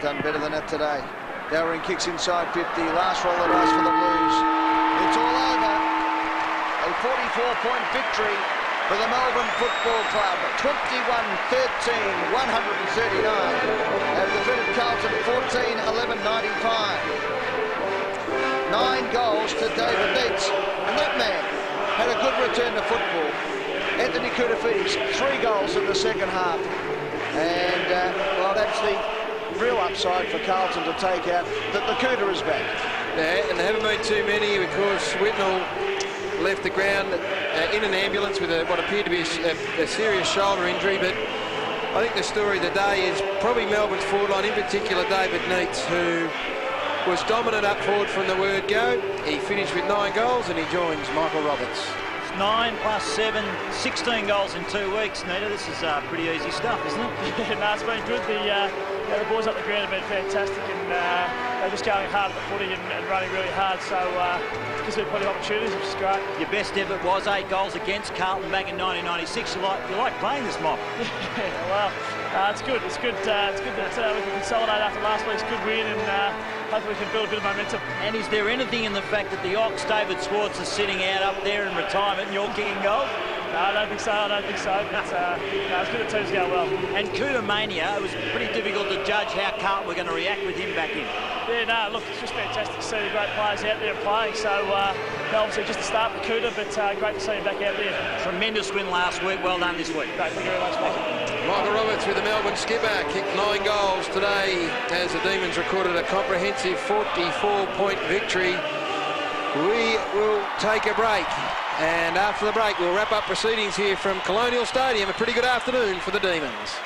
done better than that today. Dowering kicks inside 50. Last roll of the dice for the Blues. It's all over. A 44-point victory for the Melbourne Football Club. 21-13, 139. Have defeated Carlton 14-11, 95. 9 goals to David Neitz. And that man had a good return to football. Anthony Koutafidis, 3 goals in the second half. And, well, that's the real upside for Carlton to take out that the Cooter is back. Yeah, and there haven't been too many because Whitnell left the ground in an ambulance with what appeared to be a serious shoulder injury. But I think the story of the day is probably Melbourne's forward line, in particular David Neitz, who was dominant up forward from the word go. He finished with 9 goals and he joins Michael Roberts. 9 plus 7, 16 goals in 2 weeks, Nita. This is pretty easy stuff, isn't it? Yeah, no, it's been good. The boys up the ground have been fantastic, and they're just going hard at the footy and running really hard, so gives them plenty of opportunities, which is great. Your best effort was 8 goals against Carlton back in 1996. You like playing this mob? Yeah, well, it's good. It's good that we can consolidate after last week's good win, and hopefully we can build a bit of momentum. And is there anything in the fact that the Ox, David Schwartz, is sitting out up there in retirement and you're kicking goals? No, I don't think so. But it's good that teams go well. And Cooter Mania, it was pretty difficult to judge how Carlton were going to react with him back in. Yeah, no, look, it's just fantastic to see the great players out there playing. So, obviously just to start with Cooter, but great to see him back out there. Tremendous win last week. Well done this week. Great, thank you very much, mate. Michael Roberts with the Melbourne skipper kicked 9 goals today as the Demons recorded a comprehensive 44-point victory. We will take a break, and after the break we'll wrap up proceedings here from Colonial Stadium. A pretty good afternoon for the Demons.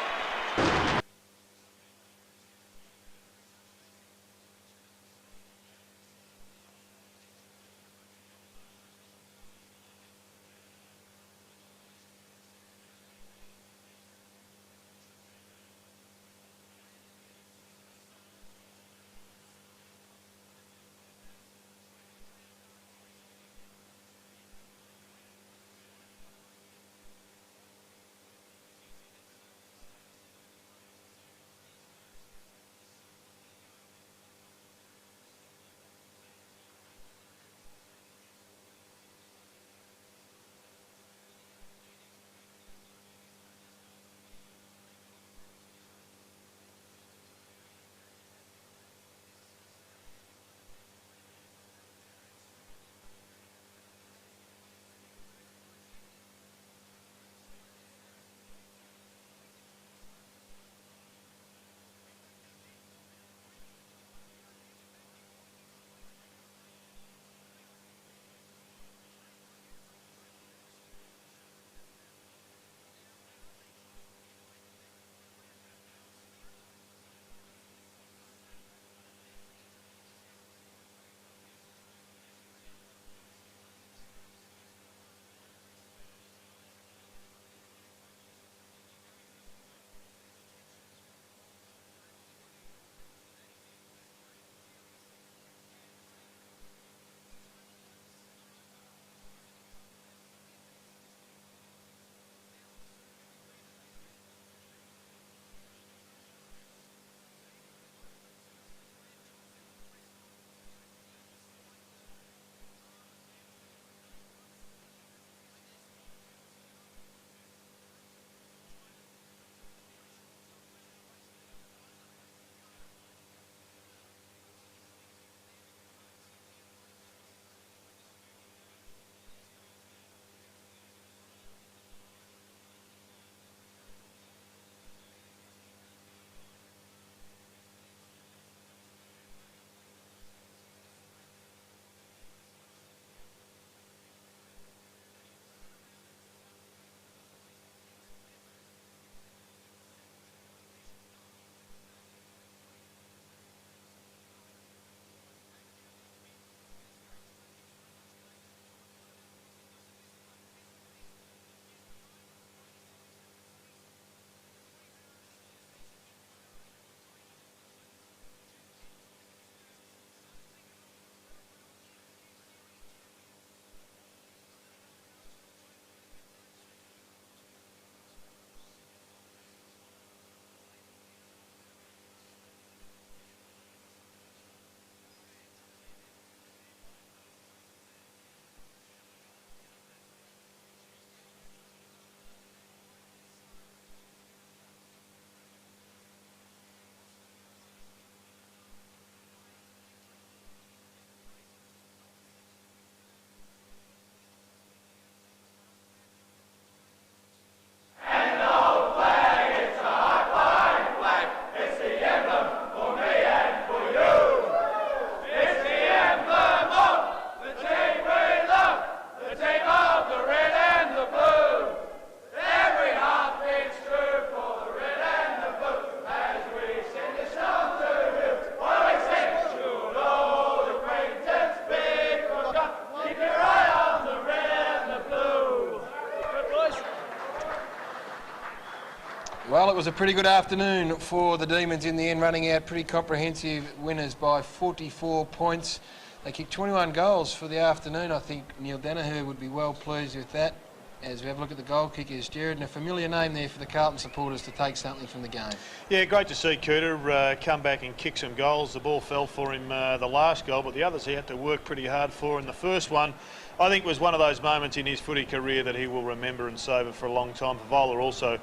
it was a pretty good afternoon for the Demons in the end, running out pretty comprehensive winners by 44 points. They kicked 21 goals for the afternoon. I think Neil Danaher would be well pleased with that. As we have a look at the goal kickers, Jared, and a familiar name there for the Carlton supporters to take something from the game. Yeah, great to see Cooter come back and kick some goals. The ball fell for him the last goal, but the others he had to work pretty hard for. And the first one, I think, was one of those moments in his footy career that he will remember and savour for a long time. Favola also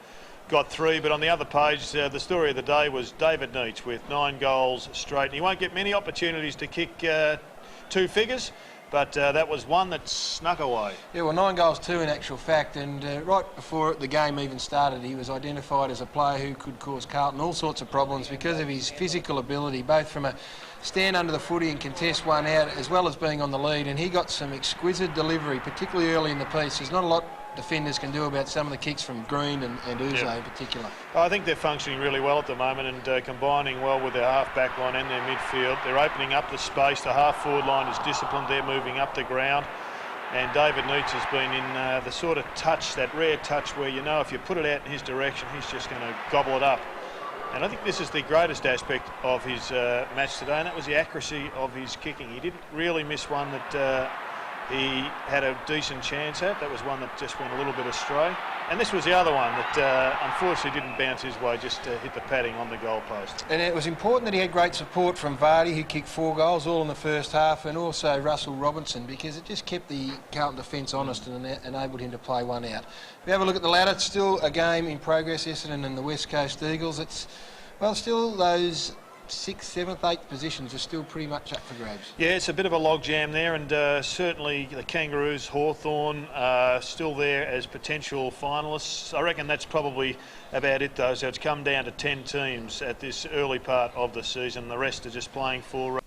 got 3, but on the other page, the story of the day was David Neitz with 9 goals straight. And he won't get many opportunities to kick 2 figures, but that was one that snuck away. Yeah, well, 9 goals too in actual fact, and right before the game even started, he was identified as a player who could cause Carlton all sorts of problems because of his physical ability, both from a stand under the footy and contest one out, as well as being on the lead, and he got some exquisite delivery, particularly early in the piece. There's not a lot defenders can do about some of the kicks from Green and Uzo in particular. I think they're functioning really well at the moment and combining well with their half-back line and their midfield. They're opening up the space. The half-forward line is disciplined. They're moving up the ground. And David Neitz has been in the sort of touch, that rare touch where you know if you put it out in his direction, he's just going to gobble it up. And I think this is the greatest aspect of his match today, and that was the accuracy of his kicking. He didn't really miss one that he had a decent chance at. That was one that just went a little bit astray. And this was the other one that unfortunately didn't bounce his way, just hit the padding on the goalpost. And it was important that he had great support from Vardy, who kicked 4 goals, all in the first half, and also Russell Robinson, because it just kept the Carlton defence honest and enabled him to play one out. If we have a look at the ladder, it's still a game in progress, Essendon and the West Coast Eagles. It's, well, still those 6th, 7th, 8th positions are still pretty much up for grabs. Yeah, it's a bit of a log jam there, and certainly the Kangaroos, Hawthorn, still there as potential finalists. I reckon that's probably about it though, so it's come down to 10 teams at this early part of the season. The rest are just playing for